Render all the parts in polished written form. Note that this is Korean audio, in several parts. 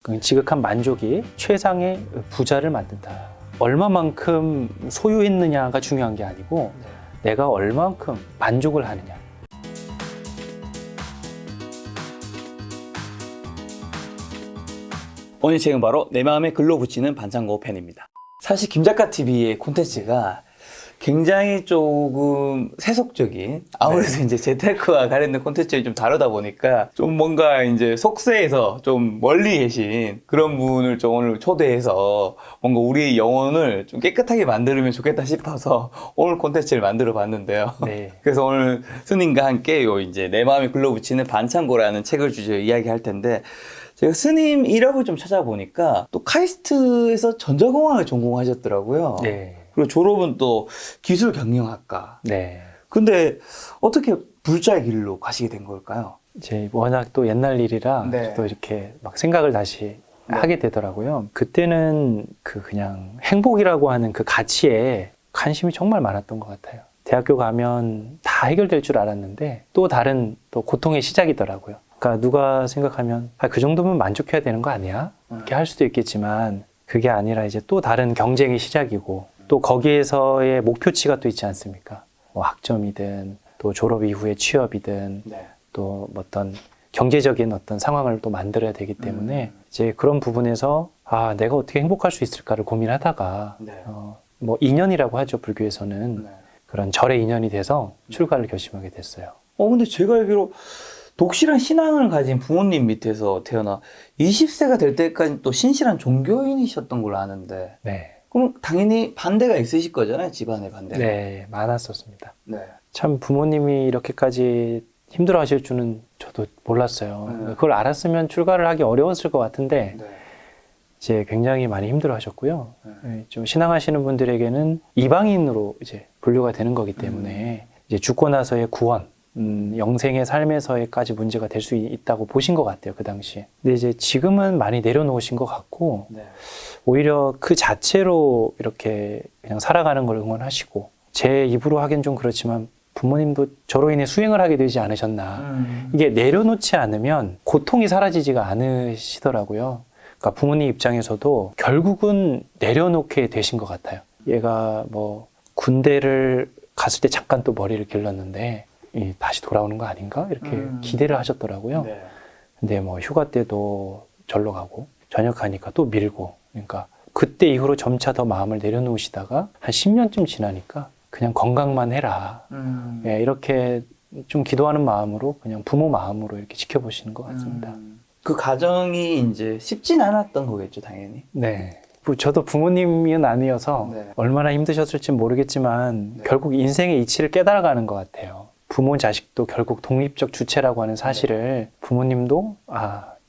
그 지극한 만족이 최상의 부자를 만든다. 얼마만큼 소유했느냐가 중요한 게 아니고 내가 얼마만큼 만족을 하느냐. 오늘 책은 바로 내 마음에 글로 붙이는 반창고 펜입니다. 사실 김작가 TV의 콘텐츠가 굉장히 조금 세속적인, 아무래도 이제 재테크와 관련된 콘텐츠를 좀 다루다 보니까 좀 뭔가 이제 속세에서 좀 멀리 계신 그런 분을 좀 오늘 초대해서 뭔가 우리의 영혼을 좀 깨끗하게 만들면 좋겠다 싶어서 오늘 콘텐츠를 만들어 봤는데요. 네. 그래서 오늘 스님과 함께 요 이제 내 마음에 글로 붙이는 반창고라는 책을 주제로 이야기할 텐데, 제가 스님 이력을 좀 찾아보니까 또 카이스트에서 전자공학을 전공하셨더라고요. 네. 그리고 졸업은 또 기술경영학과. 네. 근데 어떻게 불자의 길로 가시게 된 걸까요? 이제 워낙 또 옛날 일이라 네. 또 이렇게 막 생각을 다시 하게 되더라고요. 그때는 그냥 행복이라고 하는 그 가치에 관심이 정말 많았던 것 같아요. 대학교 가면 다 해결될 줄 알았는데 또 다른 또 고통의 시작이더라고요. 그러니까 누가 생각하면 그 정도면 만족해야 되는 거 아니야? 이렇게 할 수도 있겠지만 그게 아니라 이제 또 다른 경쟁의 시작이고 또 거기에서의 목표치가 또 있지 않습니까? 뭐 학점이든 또 졸업 이후의 취업이든 또 어떤 경제적인 어떤 상황을 또 만들어야 되기 때문에 이제 그런 부분에서 내가 어떻게 행복할 수 있을까를 고민하다가 뭐 인연이라고 하죠, 불교에서는. 그런 절의 인연이 돼서 출가를 결심하게 됐어요. 근데 제가 알기로 독실한 신앙을 가진 부모님 밑에서 태어나 20세가 될 때까지 또 신실한 종교인이셨던 걸로 아는데, 네. 그럼 당연히 반대가 있으실 거잖아요, 집안의 반대가. 네, 많았었습니다. 네. 참 부모님이 이렇게까지 힘들어 하실 줄은 저도 몰랐어요. 그걸 알았으면 출가를 하기 어려웠을 것 같은데 이제 굉장히 많이 힘들어 하셨고요. 좀 신앙하시는 분들에게는 이방인으로 이제 분류가 되는 거기 때문에 이제 죽고 나서의 구원, 영생의 삶에서의까지 문제가 될 수 있다고 보신 것 같아요, 그 당시에. 근데 이제 지금은 많이 내려놓으신 것 같고 오히려 그 자체로 이렇게 그냥 살아가는 걸 응원하시고, 제 입으로 하긴 좀 그렇지만 부모님도 저로 인해 수행을 하게 되지 않으셨나. 이게 내려놓지 않으면 고통이 사라지지가 않으시더라고요. 그러니까 부모님 입장에서도 결국은 내려놓게 되신 것 같아요. 얘가 뭐 군대를 갔을 때 잠깐 또 머리를 길렀는데 다시 돌아오는 거 아닌가? 이렇게 기대를 하셨더라고요. 근데 뭐 휴가 때도 절로 가고 전역하니까 또 밀고, 그러니까 그때 이후로 점차 더 마음을 내려놓으시다가 한 10년쯤 지나니까 그냥 건강만 해라. 이렇게 좀 기도하는 마음으로, 그냥 부모 마음으로 이렇게 지켜보시는 것 같습니다. 그 과정이 이제 쉽진 않았던 거겠죠, 당연히. 네. 저도 부모님은 아니어서 얼마나 힘드셨을지 모르겠지만 결국 인생의 이치를 깨달아가는 것 같아요. 부모 자식도 결국 독립적 주체라고 하는 사실을 부모님도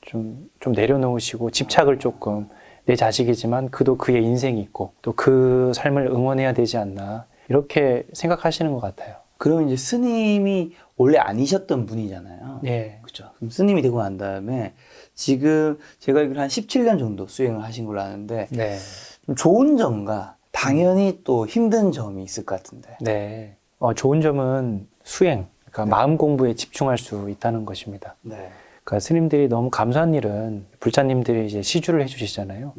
좀 내려놓으시고 집착을 조금, 내 자식이지만 그도 그의 인생이 있고 또 그 삶을 응원해야 되지 않나, 이렇게 생각하시는 것 같아요. 그러면 이제 스님이 원래 아니셨던 분이잖아요. 네. 그렇죠. 그럼 스님이 되고 난 다음에 지금 제가 알기로 한 17년 정도 수행을 하신 걸로 아는데, 네. 좀 좋은 점과 당연히 또 힘든 점이 있을 것 같은데. 네. 좋은 점은 수행, 그러니까 마음 공부에 집중할 수 있다는 것입니다. 그러니까 스님들이 너무 감사한 일은 불자님들이 이제 시주를 해주시잖아요.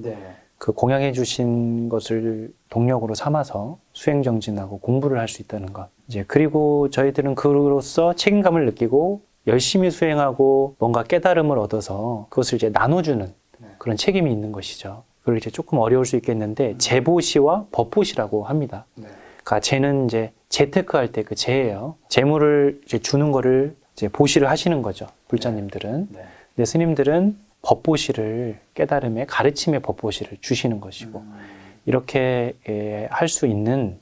그 공양해 주신 것을 동력으로 삼아서 수행 정진하고 공부를 할 수 있다는 것. 이제 그리고 저희들은 그로써 책임감을 느끼고 열심히 수행하고 뭔가 깨달음을 얻어서 그것을 이제 나눠주는 그런 책임이 있는 것이죠. 그걸 이제 조금 어려울 수 있겠는데 재보시와 법보시라고 합니다. 그러니까 재는 이제 재테크 할 때 그 재예요. 재물을 이제 주는 거를 이제 보시를 하시는 거죠, 불자님들은. 근데 스님들은 법보시를, 깨달음의 가르침의 법보시를 주시는 것이고, 이렇게 할 수 있는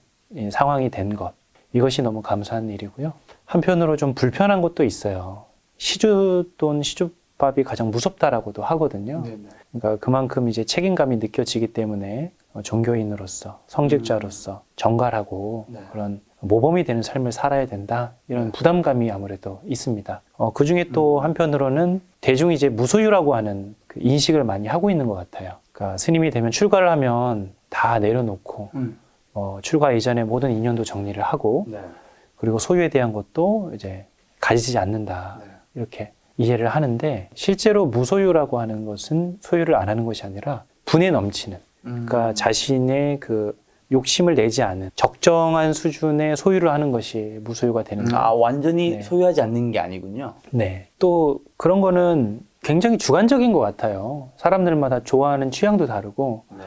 상황이 된 것, 이것이 너무 감사한 일이고요. 한편으로 좀 불편한 것도 있어요. 시주돈, 시주밥이 가장 무섭다라고도 하거든요. 그러니까 그만큼 이제 책임감이 느껴지기 때문에 종교인으로서, 성직자로서 정갈하고 그런 모범이 되는 삶을 살아야 된다, 이런 부담감이 아무래도 있습니다. 그 중에 또 한편으로는 대중이 이제 무소유라고 하는 그 인식을 많이 하고 있는 것 같아요. 그러니까 스님이 되면 출가를 하면 다 내려놓고 출가 이전에 모든 인연도 정리를 하고 그리고 소유에 대한 것도 이제 가지지 않는다, 이렇게 이해를 하는데 실제로 무소유라고 하는 것은 소유를 안 하는 것이 아니라 분에 넘치는 그러니까 자신의 그 욕심을 내지 않은 적정한 수준의 소유를 하는 것이 무소유가 되는 거예요. 완전히 네. 소유하지 않는 게 아니군요. 네. 또 그런 거는 굉장히 주관적인 것 같아요. 사람들마다 좋아하는 취향도 다르고 네.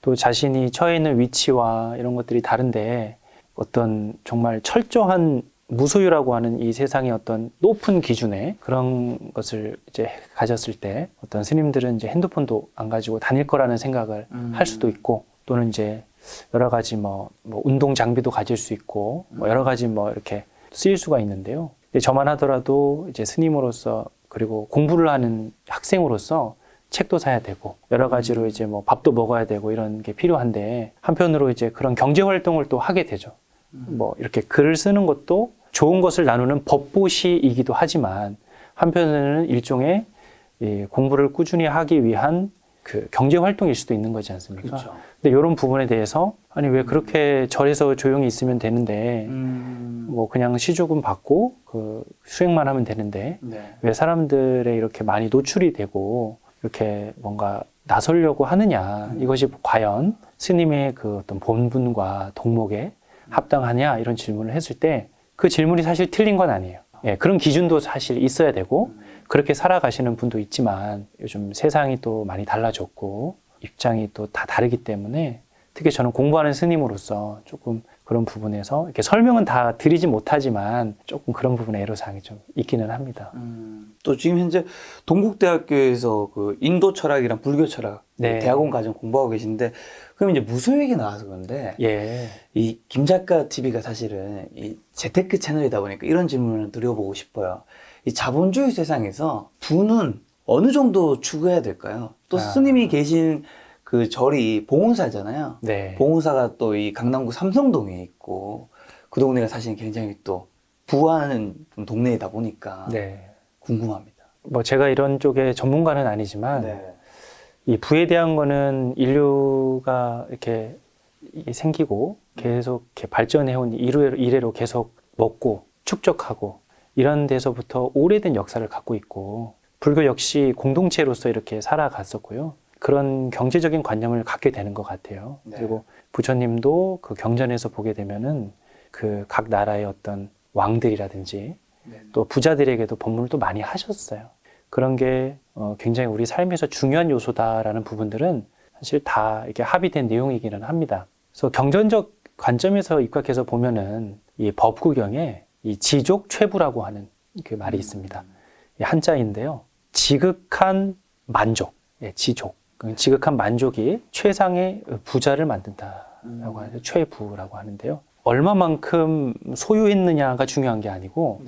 또 자신이 처해 있는 위치와 이런 것들이 다른데 어떤 정말 철저한 무소유라고 하는 이 세상의 어떤 높은 기준에 그런 것을 이제 가졌을 때 어떤 스님들은 이제 핸드폰도 안 가지고 다닐 거라는 생각을 할 수도 있고 또는 이제 여러 가지 뭐 운동 장비도 가질 수 있고 뭐 여러 가지 뭐 이렇게 쓰일 수가 있는데요. 근데 저만 하더라도 이제 스님으로서 그리고 공부를 하는 학생으로서 책도 사야 되고 여러 가지로 이제 뭐 밥도 먹어야 되고 이런 게 필요한데 한편으로 이제 그런 경제 활동을 또 하게 되죠. 뭐 이렇게 글을 쓰는 것도 좋은 것을 나누는 법보시이기도 하지만 한편으로는 일종의 이 공부를 꾸준히 하기 위한 그 경제 활동일 수도 있는 거지 않습니까? 그렇죠. 근데 이런 부분에 대해서 아니 왜 그렇게 절에서 조용히 있으면 되는데 뭐 그냥 시조금 받고 그 수행만 하면 되는데 네. 왜 사람들의 이렇게 많이 노출이 되고 이렇게 뭔가 나서려고 하느냐 이것이 과연 스님의 그 어떤 본분과 동목에 합당하냐 이런 질문을 했을 때 그 질문이 사실 틀린 건 아니에요. 예, 그런 기준도 사실 있어야 되고 그렇게 살아가시는 분도 있지만 요즘 세상이 또 많이 달라졌고 입장이 또 다 다르기 때문에 특히 저는 공부하는 스님으로서 조금 그런 부분에서 이렇게 설명은 다 드리지 못하지만 조금 그런 부분에 애로사항이 좀 있기는 합니다. 또 지금 현재 동국대학교에서 그 인도 철학이랑 불교 철학 네. 대학원 과정 공부하고 계신데 그럼 이제 무소 얘기 나와서 그런데 예. 이 김작가 TV가 사실은 이 재테크 채널이다 보니까 이런 질문을 드려보고 싶어요. 이 자본주의 세상에서 부는 어느 정도 추구해야 될까요? 또 스님이 계신 그 절이 봉은사잖아요. 네. 봉은사가 또 이 강남구 삼성동에 있고 그 동네가 사실 굉장히 또 부하는 좀 동네이다 보니까 네. 궁금합니다. 뭐 제가 이런 쪽에 전문가는 아니지만 네. 이 부에 대한 거는 인류가 이렇게 생기고 계속 이렇게 발전해온 이래로 계속 먹고 축적하고 이런 데서부터 오래된 역사를 갖고 있고 불교 역시 공동체로서 이렇게 살아갔었고요. 그런 경제적인 관념을 갖게 되는 것 같아요. 네. 그리고 부처님도 그 경전에서 보게 되면은 그 각 나라의 어떤 왕들이라든지 또 부자들에게도 법문을 또 많이 하셨어요. 그런 게 굉장히 우리 삶에서 중요한 요소다라는 부분들은 사실 다 이렇게 합의된 내용이기는 합니다. 그래서 경전적 관점에서 입각해서 보면은 이 법구경에 이 지족최부라고 하는 그 말이 있습니다. 이 한자인데요. 지극한 만족, 지족. 지극한 만족이 최상의 부자를 만든다라고 하는 최부라고 하는데요. 얼마만큼 소유했느냐가 중요한 게 아니고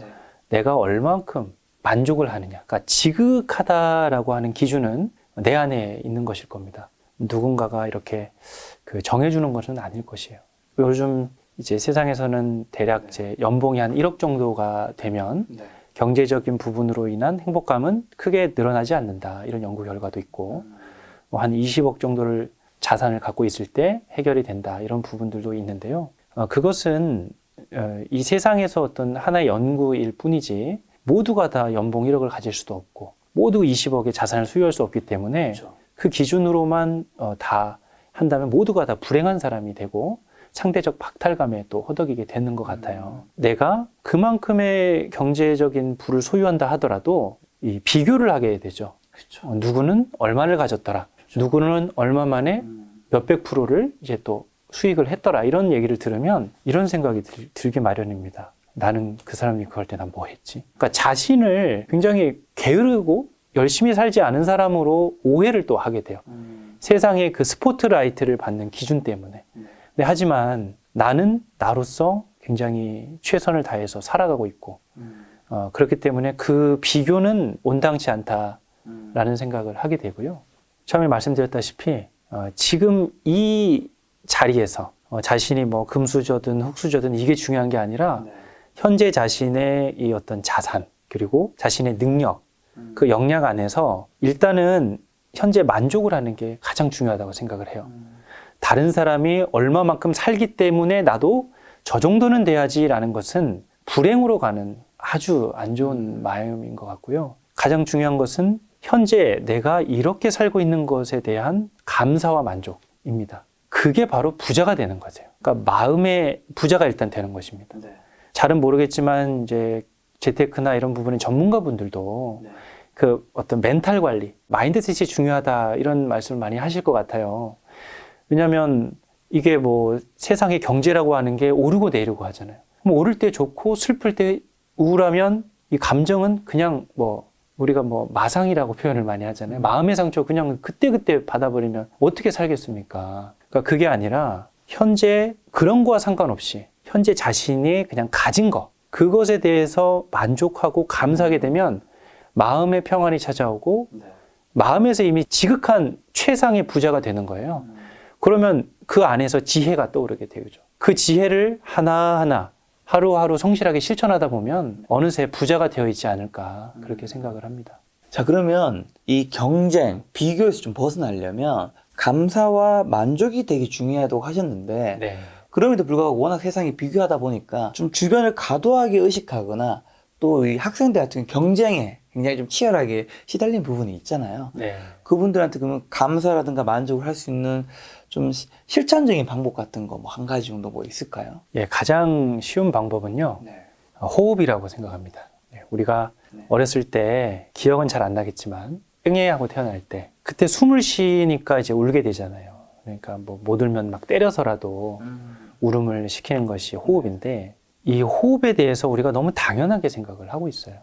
내가 얼만큼 만족을 하느냐. 그러니까 지극하다라고 하는 기준은 내 안에 있는 것일 겁니다. 누군가가 이렇게 그 정해주는 것은 아닐 것이에요. 요즘 이제 세상에서는 대략 제 연봉이 한 1억 정도가 되면 경제적인 부분으로 인한 행복감은 크게 늘어나지 않는다. 이런 연구 결과도 있고 뭐 한 20억 정도를 자산을 갖고 있을 때 해결이 된다. 이런 부분들도 있는데요. 그것은 이 세상에서 어떤 하나의 연구일 뿐이지 모두가 다 연봉 1억을 가질 수도 없고 모두 20억의 자산을 소유할 수 없기 때문에 그 기준으로만 다 한다면 모두가 다 불행한 사람이 되고 상대적 박탈감에 또 허덕이게 되는 것 같아요. 내가 그만큼의 경제적인 부를 소유한다 하더라도 이 비교를 하게 되죠. 누구는 얼마를 가졌더라. 누구는 얼마 만에 몇백 프로를 이제 또 수익을 했더라. 이런 얘기를 들으면 이런 생각이 들게 마련입니다. 나는 그 사람이 그럴 때 난 뭐 했지? 그러니까 자신을 굉장히 게으르고 열심히 살지 않은 사람으로 오해를 또 하게 돼요. 세상의 그 스포트라이트를 받는 기준 때문에. 네, 하지만 나는 나로서 굉장히 최선을 다해서 살아가고 있고 그렇기 때문에 그 비교는 온당치 않다라는 생각을 하게 되고요. 처음에 말씀드렸다시피 지금 이 자리에서 자신이 뭐 금수저든 흙수저든 이게 중요한 게 아니라 현재 자신의 이 어떤 자산 그리고 자신의 능력 그 역량 안에서 일단은 현재 만족을 하는 게 가장 중요하다고 생각을 해요. 다른 사람이 얼마만큼 살기 때문에 나도 저 정도는 돼야지라는 것은 불행으로 가는 아주 안 좋은 마음인 것 같고요. 가장 중요한 것은 현재 내가 이렇게 살고 있는 것에 대한 감사와 만족입니다. 그게 바로 부자가 되는 거죠. 그러니까 마음의 부자가 일단 되는 것입니다. 네. 잘은 모르겠지만 이제 재테크나 이런 부분의 전문가분들도 네. 그 어떤 멘탈 관리, 마인드셋이 중요하다 이런 말씀을 많이 하실 것 같아요. 왜냐하면 이게 뭐 세상의 경제라고 하는 게 오르고 내리고 하잖아요. 그럼 오를 때 좋고 슬플 때 우울하면 이 감정은 그냥 뭐 우리가 뭐 마상이라고 표현을 많이 하잖아요. 마음의 상처 그냥 그때그때 받아버리면 어떻게 살겠습니까? 그러니까 그게 아니라 현재 그런 거와 상관없이 현재 자신이 그냥 가진 거 그것에 대해서 만족하고 감사하게 되면 마음의 평안이 찾아오고 마음에서 이미 지극한 최상의 부자가 되는 거예요. 그러면 그 안에서 지혜가 떠오르게 되죠. 그 지혜를 하나하나 하루하루 성실하게 실천하다 보면 어느새 부자가 되어 있지 않을까 그렇게 생각을 합니다. 자, 그러면 이 경쟁, 비교에서 좀 벗어나려면 감사와 만족이 되게 중요하다고 하셨는데 네. 그럼에도 불구하고 워낙 세상이 비교하다 보니까 좀 주변을 과도하게 의식하거나 또 이 학생들 같은 경쟁에 굉장히 좀 치열하게 시달린 부분이 있잖아요. 네. 그분들한테 그러면 감사라든가 만족을 할 수 있는 좀 실천적인 방법 같은 거 뭐 한 가지 정도 뭐 있을까요? 예, 가장 쉬운 방법은요. 네. 호흡이라고 생각합니다. 우리가 어렸을 때 기억은 잘 안 나겠지만 응애하고 태어날 때 그때 숨을 쉬니까 이제 울게 되잖아요. 그러니까 뭐 못 울면 막 때려서라도 울음을 시키는 것이 호흡인데 이 호흡에 대해서 우리가 너무 당연하게 생각을 하고 있어요.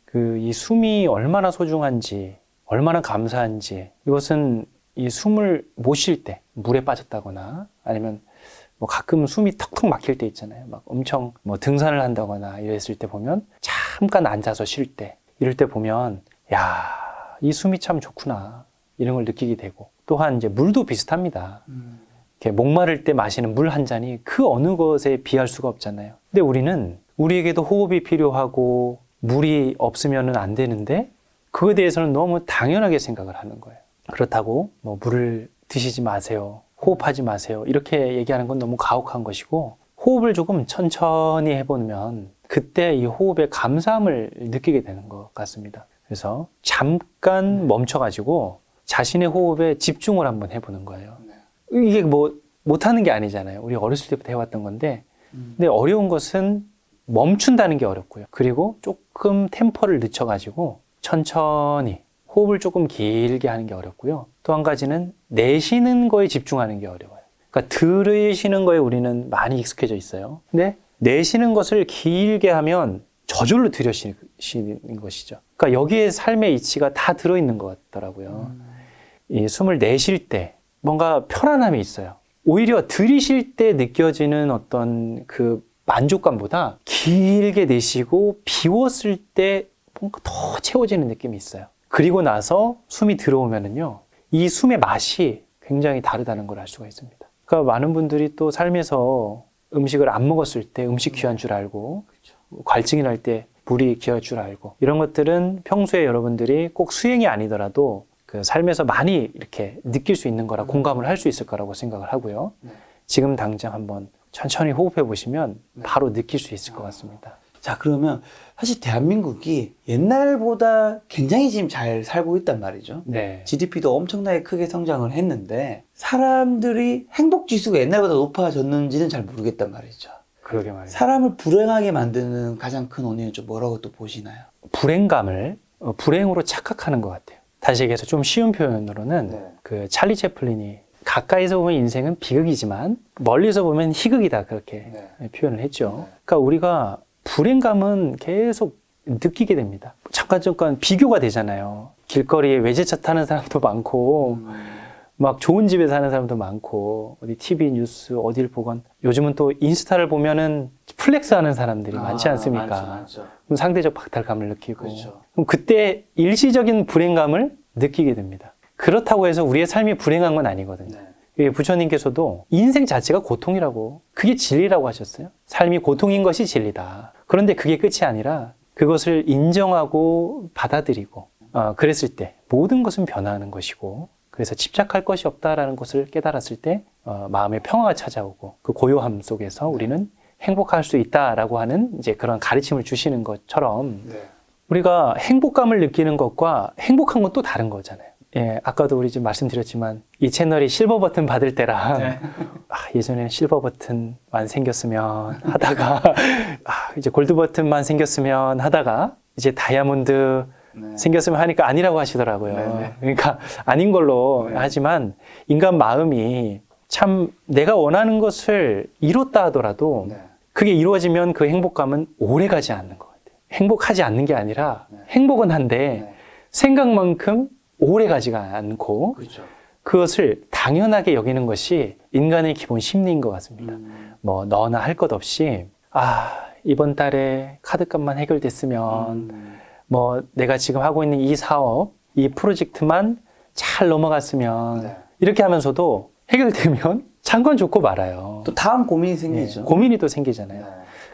그 이 숨이 얼마나 소중한지 얼마나 감사한지 이것은 이 숨을 못 쉴 때 물에 빠졌다거나 아니면 뭐 가끔 숨이 턱턱 막힐 때 있잖아요. 막 엄청 뭐 등산을 한다거나 이랬을 때 보면 잠깐 앉아서 쉴 때 이럴 때 보면 야, 이 숨이 참 좋구나 이런 걸 느끼게 되고 또한 이제 물도 비슷합니다. 이렇게 목마를 때 마시는 물 한 잔이 그 어느 것에 비할 수가 없잖아요. 근데 우리는 우리에게도 호흡이 필요하고 물이 없으면은 안 되는데 그거에 대해서는 너무 당연하게 생각을 하는 거예요. 그렇다고 뭐 물을 드시지 마세요. 호흡하지 마세요. 이렇게 얘기하는 건 너무 가혹한 것이고 호흡을 조금 천천히 해보면 그때 이 호흡의 감사함을 느끼게 되는 것 같습니다. 그래서 잠깐 멈춰가지고 자신의 호흡에 집중을 한번 해보는 거예요. 이게 뭐 못하는 게 아니잖아요. 우리 어렸을 때부터 해왔던 건데 근데 어려운 것은 멈춘다는 게 어렵고요. 그리고 조금 템포를 늦춰가지고 천천히 호흡을 조금 길게 하는 게 어렵고요. 또 한 가지는 내쉬는 거에 집중하는 게 어려워요. 그러니까 들으시는 거에 우리는 많이 익숙해져 있어요. 근데 내쉬는 것을 길게 하면 저절로 들여쉬는 것이죠. 그러니까 여기에 삶의 이치가 다 들어있는 것 같더라고요. 이 숨을 내쉴 때 뭔가 편안함이 있어요. 오히려 들이쉴 때 느껴지는 어떤 그 만족감보다 길게 내쉬고 비웠을 때 뭔가 더 채워지는 느낌이 있어요. 그리고 나서 숨이 들어오면은요, 이 숨의 맛이 굉장히 다르다는 걸 알 수가 있습니다. 그러니까 많은 분들이 또 삶에서 음식을 안 먹었을 때 음식 귀한 줄 알고, 갈증이 날 때 물이 귀할 줄 알고, 이런 것들은 평소에 여러분들이 꼭 수행이 아니더라도 그 삶에서 많이 이렇게 느낄 수 있는 거라 공감을 할 수 있을 거라고 생각을 하고요. 지금 당장 한번 천천히 호흡해 보시면 바로 느낄 수 있을 것 같습니다. 자, 그러면 사실 대한민국이 옛날보다 굉장히 지금 잘 살고 있단 말이죠. 네. GDP도 엄청나게 크게 성장을 했는데 사람들이 행복 지수가 옛날보다 높아졌는지는 잘 모르겠단 말이죠. 그러게 말이죠. 사람을 불행하게 만드는 가장 큰 원인은 좀 뭐라고 또 보시나요? 불행감을 불행으로 착각하는 것 같아요. 다시 얘기해서 좀 쉬운 표현으로는 그 찰리 채플린이 가까이서 보면 인생은 비극이지만 멀리서 보면 희극이다 그렇게 표현을 했죠. 그러니까 우리가 불행감은 계속 느끼게 됩니다. 잠깐 비교가 되잖아요. 길거리에 외제차 타는 사람도 많고 막 좋은 집에 사는 사람도 많고 어디 TV 뉴스 어딜 보건 요즘은 또 인스타를 보면은 플렉스 하는 사람들이 많지 않습니까? 많죠. 그럼 상대적 박탈감을 느끼고 그렇죠. 그럼 그때 일시적인 불행감을 느끼게 됩니다. 그렇다고 해서 우리의 삶이 불행한 건 아니거든요. 부처님께서도 인생 자체가 고통이라고, 그게 진리라고 하셨어요. 삶이 고통인 것이 진리다. 그런데 그게 끝이 아니라 그것을 인정하고 받아들이고 그랬을 때 모든 것은 변화하는 것이고, 그래서 집착할 것이 없다라는 것을 깨달았을 때 마음의 평화가 찾아오고 그 고요함 속에서 우리는 행복할 수 있다라고 하는 이제 그런 가르침을 주시는 것처럼 우리가 행복감을 느끼는 것과 행복한 건 또 다른 거잖아요. 예, 아까도 우리 좀 말씀드렸지만 이 채널이 실버 버튼 받을 때랑 네. 예전에는 실버 버튼만 생겼으면 하다가 이제 골드 버튼만 생겼으면 하다가 이제 다이아몬드 네. 생겼으면 하니까 아니라고 하시더라고요. 네네. 그러니까 아닌 걸로 네. 하지만 인간 마음이 참 내가 원하는 것을 이뤘다 하더라도 네. 그게 이루어지면 그 행복감은 오래 가지 않는 것 같아요. 행복하지 않는 게 아니라 네. 행복은 한데 네. 생각만큼 오래 가지가 않고 그렇죠. 그것을 당연하게 여기는 것이 인간의 기본 심리인 것 같습니다. 뭐 너나 할 것 없이 이번 달에 카드값만 해결됐으면 뭐 내가 지금 하고 있는 이 사업, 이 프로젝트만 잘 넘어갔으면 네. 이렇게 하면서도 해결되면 장관 좋고 말아요. 또 다음 고민이 생기죠. 네, 고민이 또 생기잖아요. 네.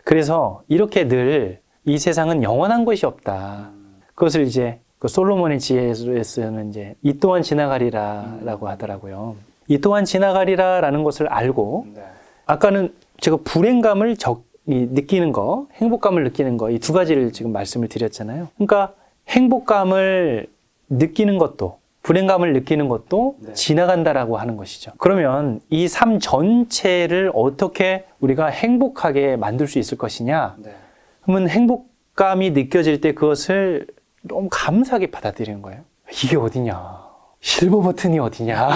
그래서 이렇게 늘 이 세상은 영원한 것이 없다. 그것을 이제 그 솔로몬의 지혜에서는 이제 이 또한 지나가리라라고 하더라고요. 이 또한 지나가리라라는 것을 알고 네. 아까는 제가 불행감을 느끼는 거, 행복감을 느끼는 거 이 두 가지를 지금 말씀을 드렸잖아요. 그러니까 행복감을 느끼는 것도 불행감을 느끼는 것도 네. 지나간다라고 하는 것이죠. 그러면 이 삶 전체를 어떻게 우리가 행복하게 만들 수 있을 것이냐? 네. 그러면 행복감이 느껴질 때 그것을 너무 감사하게 받아들이는 거예요. 이게 어디냐? 실버 버튼이 어디냐?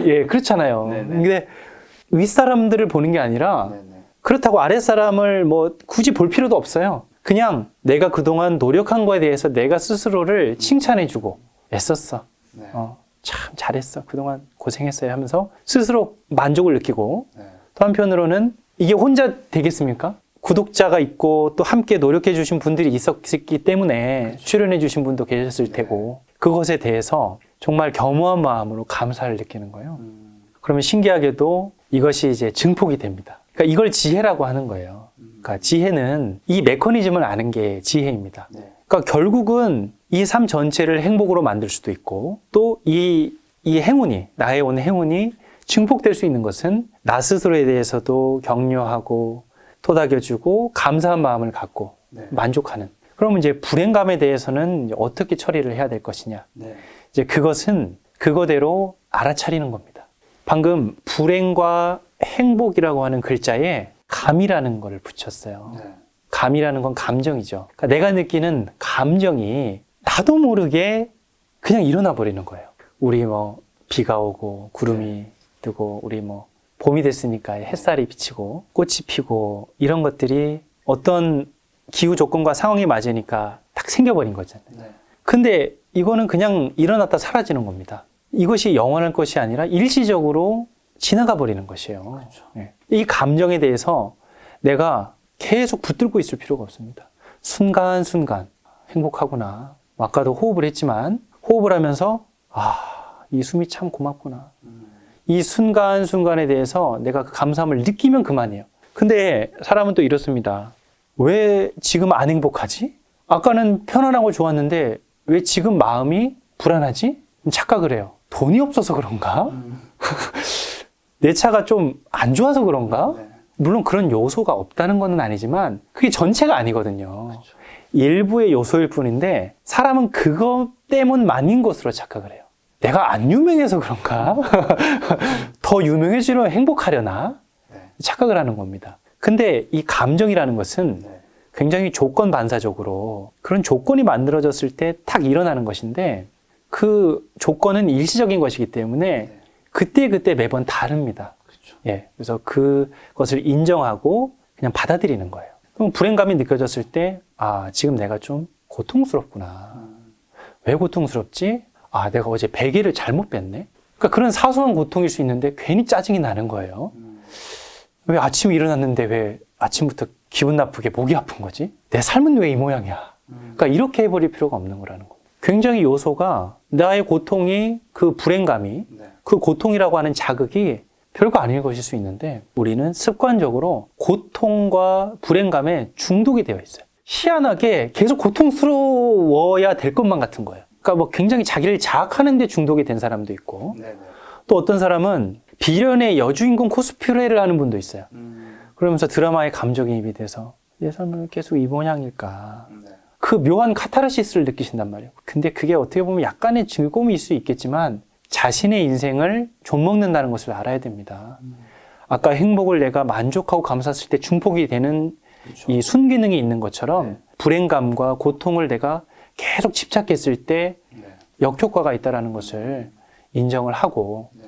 예, 그렇잖아요. 네네. 근데 윗사람들을 보는 게 아니라 네네. 그렇다고 아랫사람을 뭐 굳이 볼 필요도 없어요. 그냥 내가 그동안 노력한 거에 대해서 내가 스스로를 칭찬해주고 애썼어. 네. 참 잘했어. 그동안 고생했어요 하면서 스스로 만족을 느끼고 네. 또 한편으로는 이게 혼자 되겠습니까? 구독자가 있고 또 함께 노력해 주신 분들이 있었기 때문에 그렇죠. 출연해 주신 분도 계셨을 네. 테고 그것에 대해서 정말 겸허한 마음으로 감사를 느끼는 거예요. 그러면 신기하게도 이것이 이제 증폭이 됩니다. 그러니까 이걸 지혜라고 하는 거예요. 그러니까 지혜는 이 메커니즘을 아는 게 지혜입니다. 네. 그러니까 결국은 이 삶 전체를 행복으로 만들 수도 있고 또 이 행운이 나의 온 행운이 증폭될 수 있는 것은 나 스스로에 대해서도 격려하고 토닥여주고 감사한 마음을 갖고 네. 만족하는. 그러면 이제 불행감에 대해서는 어떻게 처리를 해야 될 것이냐. 네. 이제 그것은 그거대로 알아차리는 겁니다. 방금 불행과 행복이라고 하는 글자에 감이라는 걸 붙였어요. 네. 감이라는 건 감정이죠. 그러니까 내가 느끼는 감정이 나도 모르게 그냥 일어나 버리는 거예요. 우리 뭐 비가 오고 구름이 뜨고 우리 뭐 봄이 됐으니까 햇살이 비치고 꽃이 피고 이런 것들이 어떤 기후 조건과 상황이 맞으니까 딱 생겨버린 거잖아요. 네. 근데 이거는 그냥 일어났다 사라지는 겁니다. 이것이 영원할 것이 아니라 일시적으로 지나가 버리는 것이에요. 그렇죠. 네. 이 감정에 대해서 내가 계속 붙들고 있을 필요가 없습니다. 순간순간 행복하구나. 아까도 호흡을 했지만 호흡을 하면서 이 숨이 참 고맙구나. 이 순간순간에 대해서 내가 그 감사함을 느끼면 그만이에요. 근데 사람은 또 이렇습니다. 왜 지금 안 행복하지? 아까는 편안하고 좋았는데 왜 지금 마음이 불안하지? 착각을 해요. 돈이 없어서 그런가? 내 차가 좀 안 좋아서 그런가? 네. 물론 그런 요소가 없다는 건 아니지만 그게 전체가 아니거든요. 그렇죠. 일부의 요소일 뿐인데 사람은 그것 때문만인 것으로 착각을 해요. 내가 안 유명해서 그런가? 더 유명해지려 행복하려나? 네. 착각을 하는 겁니다. 근데 이 감정이라는 것은 네. 굉장히 조건 반사적으로 그런 조건이 만들어졌을 때 탁 일어나는 것인데 그 조건은 일시적인 것이기 때문에 네. 그때 매번 다릅니다. 그렇죠. 예, 그래서 그것을 인정하고 그냥 받아들이는 거예요. 그럼 불행감이 느껴졌을 때, 지금 내가 좀 고통스럽구나. 왜 고통스럽지? 내가 어제 베개를 잘못 뺐네? 그러니까 그런 사소한 고통일 수 있는데 괜히 짜증이 나는 거예요. 왜 아침에 일어났는데 왜 아침부터 기분 나쁘게 목이 아픈 거지? 내 삶은 왜 이 모양이야? 그러니까 이렇게 해버릴 필요가 없는 거라는 거. 굉장히 요소가 나의 고통이 그 불행감이 네. 그 고통이라고 하는 자극이 별거 아닐 것일 수 있는데 우리는 습관적으로 고통과 불행감에 중독이 되어 있어요. 희한하게 계속 고통스러워야 될 것만 같은 거예요. 그러니까 뭐 굉장히 자기를 자학하는 데 중독이 된 사람도 있고 네. 네. 또 어떤 사람은 비련의 여주인공 코스프레를 하는 분도 있어요. 그러면서 드라마에 감정이입이 돼서 내 삶은 계속 이 모양일까? 네. 그 묘한 카타르시스를 느끼신단 말이에요. 근데 그게 어떻게 보면 약간의 즐거움일 수 있겠지만 자신의 인생을 좀먹는다는 것을 알아야 됩니다. 아까 행복을 내가 만족하고 감사했을 때 중폭이 되는 그렇죠. 이 순기능이 있는 것처럼 네. 불행감과 고통을 내가 계속 집착했을 때 네. 역효과가 있다는 것을 인정을 하고 네.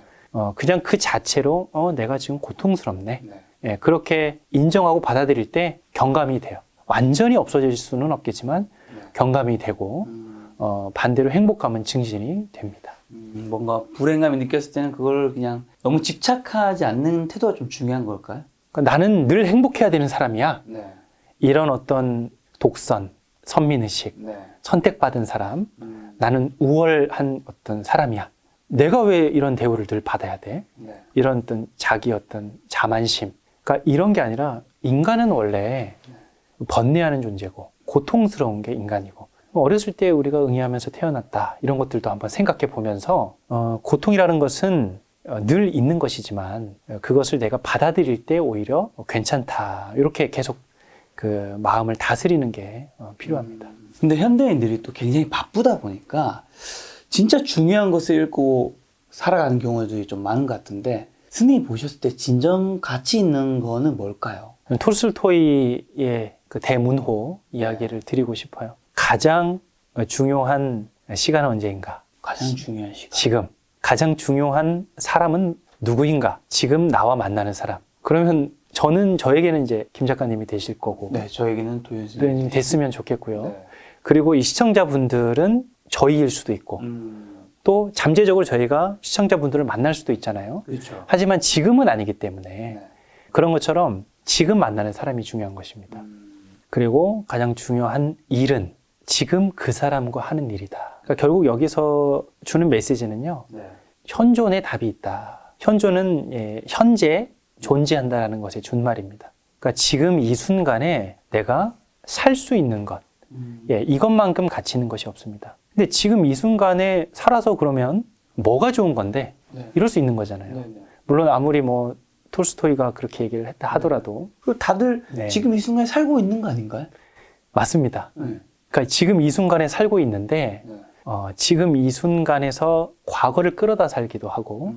그냥 그 자체로 내가 지금 고통스럽네. 네. 예, 그렇게 인정하고 받아들일 때 경감이 돼요. 완전히 없어질 수는 없겠지만 네. 경감이 되고 반대로 행복감은 증진이 됩니다. 뭔가 불행감이 느꼈을 때는 그걸 그냥 너무 집착하지 않는 태도가 좀 중요한 걸까요? 그러니까 나는 늘 행복해야 되는 사람이야. 네. 이런 어떤 독선, 선민의식, 네. 선택받은 사람, 나는 우월한 어떤 사람이야. 내가 왜 이런 대우를 늘 받아야 돼? 네. 이런 어떤 자기 어떤 자만심. 그러니까 이런 게 아니라 인간은 원래 번뇌하는 존재고 고통스러운 게 인간이고 어렸을 때 우리가 응애하면서 태어났다. 이런 것들도 한번 생각해 보면서 고통이라는 것은 늘 있는 것이지만 그것을 내가 받아들일 때 오히려 괜찮다. 이렇게 계속 그 마음을 다스리는 게 필요합니다. 근데 현대인들이 또 굉장히 바쁘다 보니까 진짜 중요한 것을 읽고 살아가는 경우들이 좀 많은 것 같은데 스님이 보셨을 때 진정 가치 있는 거는 뭘까요? 톨스토이의 그 대문호 이야기를 드리고 싶어요. 가장 중요한 시간은 언제인가? 가장 중요한 시간. 지금. 가장 중요한 사람은 누구인가? 지금 나와 만나는 사람. 그러면 저에게는 이제 김 작가님이 되실 거고. 네, 저에게는 도현수님 됐으면 좋겠고요. 네. 그리고 이 시청자분들은 저희일 수도 있고. 또 잠재적으로 저희가 시청자분들을 만날 수도 있잖아요. 그렇죠. 하지만 지금은 아니기 때문에 네. 그런 것처럼 지금 만나는 사람이 중요한 것입니다. 그리고 가장 중요한 일은 지금 그 사람과 하는 일이다. 그러니까 결국 여기서 주는 메시지는요. 네. 현존에 답이 있다. 현존은 현재 존재한다라는 것의 준말입니다. 그러니까 지금 이 순간에 내가 살 수 있는 것, 이것만큼 가치 있는 것이 없습니다. 근데 지금 이 순간에 살아서 그러면 뭐가 좋은 건데 네. 이럴 수 있는 거잖아요. 네, 네. 물론 아무리 뭐 톨스토이가 그렇게 얘기를 했다 하더라도 그 다들 네. 지금 이 순간에 살고 있는 거 아닌가요? 맞습니다. 네. 그러니까 지금 이 순간에 살고 있는데 네. 지금 이 순간에서 과거를 끌어다 살기도 하고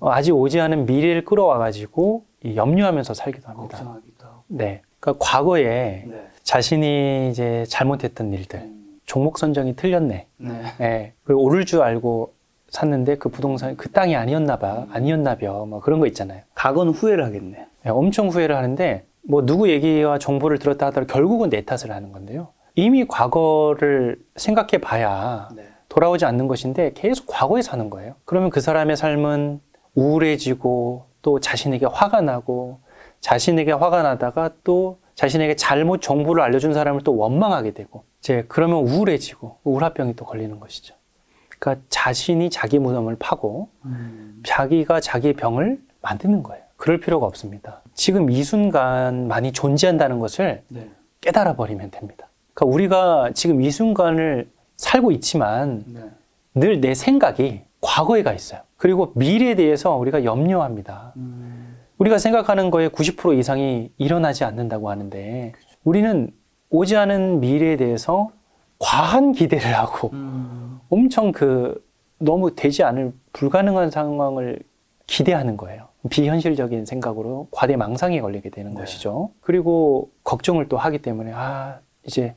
아직 오지 않은 미래를 끌어와가지고 염려하면서 살기도 합니다. 걱정하기도 하고. 네, 그러니까 과거에 네. 자신이 이제 잘못했던 일들, 종목 선정이 틀렸네. 네. 네, 그리고 오를 줄 알고 샀는데 그 부동산 그 땅이 아니었나벼, 뭐 그런 거 있잖아요. 과거는 후회를 하겠네. 네, 엄청 후회를 하는데 뭐 누구 얘기와 정보를 들었다 하더라도 결국은 내 탓을 하는 건데요. 이미 과거를 생각해 봐야 네. 돌아오지 않는 것인데 계속 과거에 사는 거예요. 그러면 그 사람의 삶은 우울해지고 또 자신에게 화가 나고 자신에게 화가 나다가 또 자신에게 잘못 정보를 알려준 사람을 또 원망하게 되고 이제 그러면 우울해지고 우울화병이 또 걸리는 것이죠. 그러니까 자신이 자기 무덤을 파고 자기가 자기 병을 만드는 거예요. 그럴 필요가 없습니다. 지금 이 순간만이 존재한다는 것을 네. 깨달아 버리면 됩니다. 그러니까 우리가 지금 이 순간을 살고 있지만 네. 늘 내 생각이 과거에 가 있어요. 그리고 미래에 대해서 우리가 염려합니다. 우리가 생각하는 거에 90% 이상이 일어나지 않는다고 하는데 우리는 오지 않은 미래에 대해서 과한 기대를 하고 엄청 너무 되지 않을 불가능한 상황을 기대하는 거예요. 비현실적인 생각으로 과대망상에 걸리게 되는 네. 것이죠. 그리고 걱정을 또 하기 때문에 이제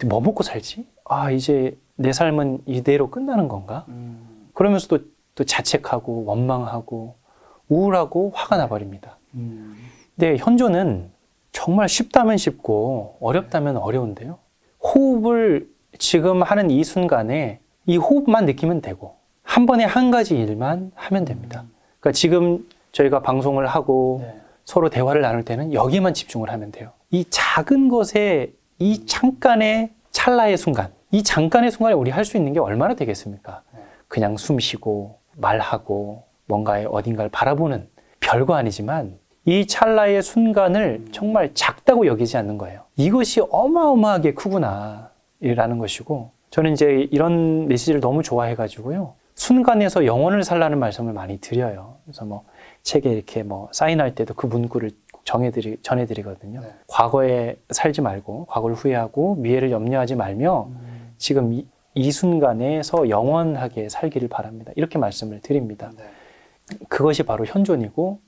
뭐 먹고 살지? 이제 내 삶은 이대로 끝나는 건가? 그러면서 또 자책하고 원망하고 우울하고 화가 나버립니다. 근데 현존은 정말 쉽다면 쉽고 어렵다면 어려운데요. 호흡을 지금 하는 이 순간에 이 호흡만 느끼면 되고 한 번에 한 가지 일만 하면 됩니다. 그러니까 지금 저희가 방송을 하고 네. 서로 대화를 나눌 때는 여기만 집중을 하면 돼요. 이 작은 것에 이 잠깐의 찰나의 순간, 이 잠깐의 순간에 우리 할 수 있는 게 얼마나 되겠습니까? 그냥 숨 쉬고 말하고 뭔가의 어딘가를 바라보는 별거 아니지만 이 찰나의 순간을 정말 작다고 여기지 않는 거예요. 이것이 어마어마하게 크구나 라는 것이고 저는 이제 이런 메시지를 너무 좋아해가지고요. 순간에서 영혼을 살라는 말씀을 많이 드려요. 그래서 뭐 책에 이렇게 뭐 사인할 때도 그 문구를 꼭 전해드리거든요. 과거에 살지 말고 과거를 후회하고 미래를 염려하지 말며 지금 이 순간에서 영원하게 살기를 바랍니다. 이렇게 말씀을 드립니다. 그것이 바로 현존이고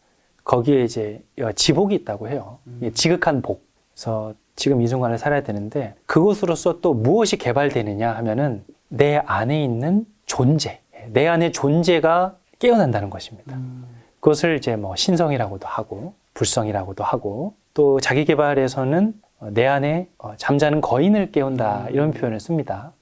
거기에 이제 지복이 있다고 해요. 지극한 복. 그래서 지금 이 순간을 살아야 되는데 그것으로서 또 무엇이 개발되느냐 하면은 내 안에 있는 존재, 내 안의 존재가 깨어난다는 것입니다. 그것을 이제 뭐 신성이라고도 하고 불성이라고도 하고 또 자기 개발에서는 내 안에 잠자는 거인을 깨운다 이런 표현을 씁니다.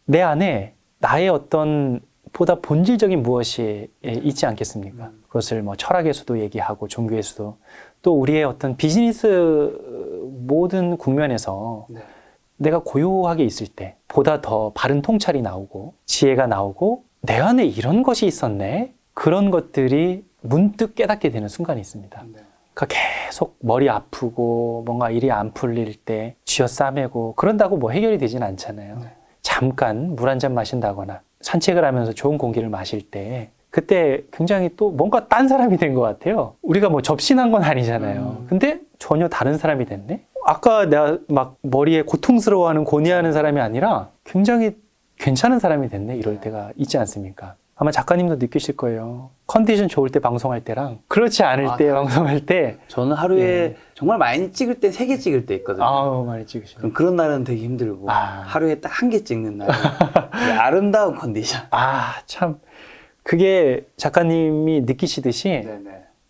내 안에 나의 어떤 보다 본질적인 무엇이 있지 않겠습니까? 그것을 뭐 철학에서도 얘기하고 종교에서도 또 우리의 어떤 비즈니스 모든 국면에서 내가 고요하게 있을 때 보다 더 바른 통찰이 나오고 지혜가 나오고 내 안에 이런 것이 있었네? 그런 것들이 문득 깨닫게 되는 순간이 있습니다. 그러니까 계속 머리 아프고 뭔가 일이 안 풀릴 때 쥐어싸매고 그런다고 뭐 해결이 되진 않잖아요. 잠깐 물 한 잔 마신다거나 산책을 하면서 좋은 공기를 마실 때 그때 굉장히 또 뭔가 딴 사람이 된 것 같아요. 우리가 뭐 접신한 건 아니잖아요. 근데 전혀 다른 사람이 됐네? 아까 내가 막 머리에 고통스러워하는 고뇌하는 사람이 아니라 굉장히 괜찮은 사람이 됐네 이럴 때가 있지 않습니까? 아마 작가님도 느끼실 거예요. 컨디션 좋을 때 방송할 때랑 그렇지 않을 때 방송할 때 저는 하루에 정말 많이 찍을 때 3개 찍을 때 있거든요. 아우 많이 찍으시네. 그럼 그런 날은 되게 힘들고 하루에 딱 1개 찍는 날 아름다운 컨디션. 참 그게 작가님이 느끼시듯이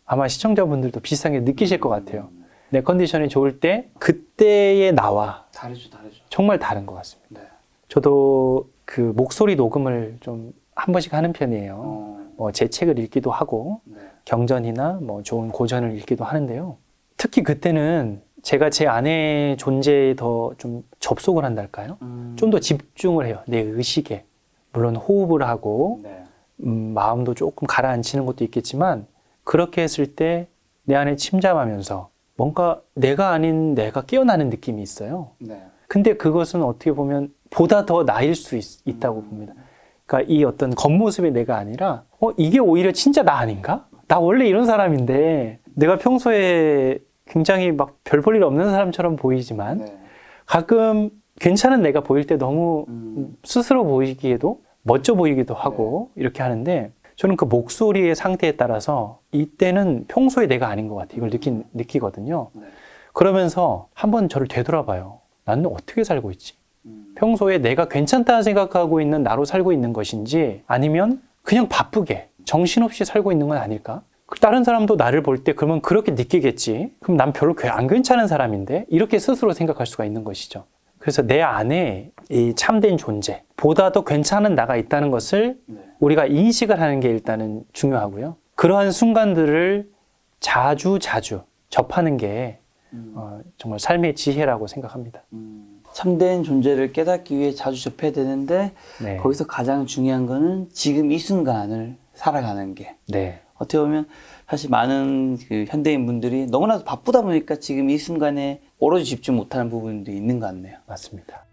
아마 시청자분들도 비슷하게 느끼실 것 같아요. 내 컨디션이 좋을 때 그때의 나와 다르죠. 정말 다른 것 같습니다. 저도 그 목소리 녹음을 좀 한 번씩 하는 편이에요. 뭐 제 책을 읽기도 하고 경전이나 뭐 좋은 고전을 읽기도 하는데요. 특히 그때는 제가 제 안의 존재에 더 좀 접속을 한달까요? 좀 더 집중을 해요. 내 의식에. 물론 호흡을 하고 마음도 조금 가라앉히는 것도 있겠지만 그렇게 했을 때 내 안에 침잠하면서 뭔가 내가 아닌 내가 깨어나는 느낌이 있어요. 근데 그것은 어떻게 보면 보다 더 나일 수 있다고 봅니다. 그러니까 이 어떤 겉모습의 내가 아니라 이게 오히려 진짜 나 아닌가? 나 원래 이런 사람인데 내가 평소에 굉장히 막 별 볼 일 없는 사람처럼 보이지만 가끔 괜찮은 내가 보일 때 너무 스스로 보이기에도 멋져 보이기도 하고 이렇게 하는데 저는 그 목소리의 상태에 따라서 이때는 평소에 내가 아닌 것 같아요. 이걸 느끼거든요. 그러면서 한번 저를 되돌아봐요. 나는 어떻게 살고 있지? 평소에 내가 괜찮다고 생각하고 있는 나로 살고 있는 것인지 아니면 그냥 바쁘게 정신없이 살고 있는 건 아닐까? 다른 사람도 나를 볼 때 그러면 그렇게 느끼겠지. 그럼 난 별로 안 괜찮은 사람인데 이렇게 스스로 생각할 수가 있는 것이죠. 그래서 내 안에 이 참된 존재 보다 더 괜찮은 나가 있다는 것을 우리가 인식을 하는 게 일단은 중요하고요. 그러한 순간들을 자주 접하는 게 정말 삶의 지혜라고 생각합니다. 참된 존재를 깨닫기 위해 자주 접해야 되는데 거기서 가장 중요한 거는 지금 이 순간을 살아가는 게 어떻게 보면 사실 많은 그 현대인 분들이 너무나도 바쁘다 보니까 지금 이 순간에 오로지 집중 못하는 부분도 있는 것 같네요. 맞습니다.